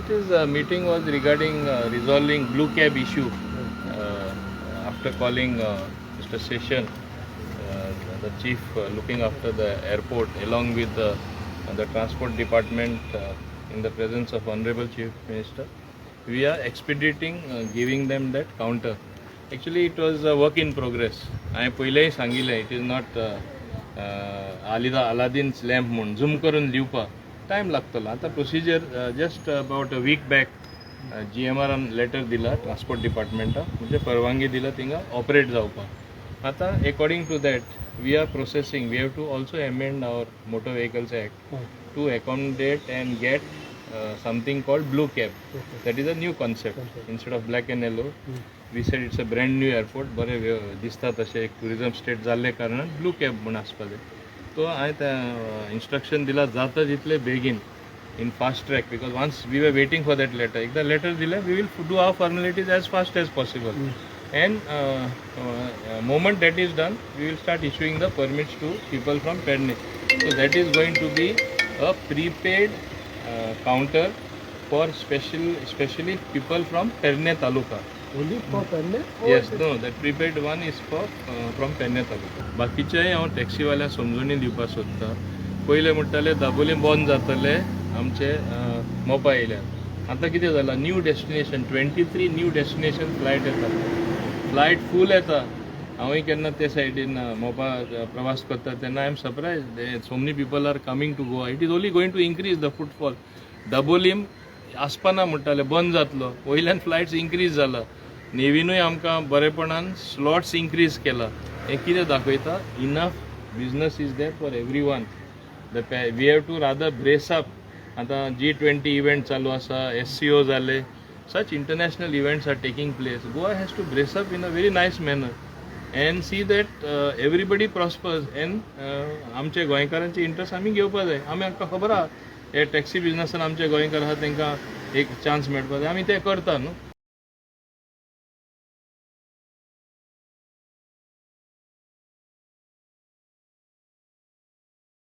It is meeting was regarding resolving blue cab issue. After calling Mr. Session, the chief looking after the airport, along with the transport department, in the presence of Honorable Chief Minister, we are expediting giving them that counter. Actually, it was a work in progress. I पहिले सांगितले, it is not Aladdin's lamp म्हणून zoom करून लिवपा time लागतलो. आता procedure just about a week back GMR letter दिला transport डिपार्टमेंटाक, म्हणजे परवानगी दिला थिंगा ऑपरेट जावपाक. आता according to that we are processing. We have to also amend our motor vehicles act to accommodate and get something called blue cab. That is a new concept. Instead of black and yellow, we said it's a brand new airport. बरे दिसता तशें एक tourism state जाल्ले कारणान blue cab म्हणून आसपा जाय. तो हांवें त्या इंस्ट्रक्शन दिला जाता जितले बेगीन in fast track, because once we were waiting for that letter. If the letter dile, we will do our formalities as fast as possible. And moment that is done, we will start issuing the permits to people from Perne. So that is going to be a prepaid counter for especially people from Perne Taluka. Only for Perne? Yes, no, that prepaid one is for from Penne Taluka. बाकीचेय हांव टॅक्सीवाल्या समजुनी दिवपाक सोदता. पयले म्हणटाले दाबोलीम बंद जातले आमचे मोपा येयल्यार. आतां कितें जालां, new destination 23 new destination flight येता. फ्लायट फूल येता. हांवूय केन्ना ते सायडीन मोपा प्रवास करता तेन्ना I am surprised so many people are coming to Goa. It is only going to increase the footfall. Dabolim आसपाना म्हणटाले बंद जातलो, वयल्यान फ्लायट्स इन्क्रीज जाला. नेवीनूय आमकां बरेपणान स्लॉट्स इन्क्रीज केला. हें कितें दाखयता, enough business is there for every one. We have to rather brace up. आता G20 इवेंट चालू आसा, SCO जाले, such international events are taking place. Goa has to brace up in a very nice manner and see that everybody prospers. And आमचे गोंयकारांचे interest आमी घेवपा जाय. आमकां खबर आहा हे टॅक्सी बिजनसान आमचे गोंयकार आहा तांकां एक चान्स मेळपा जाय, आमी ते करता न्हू.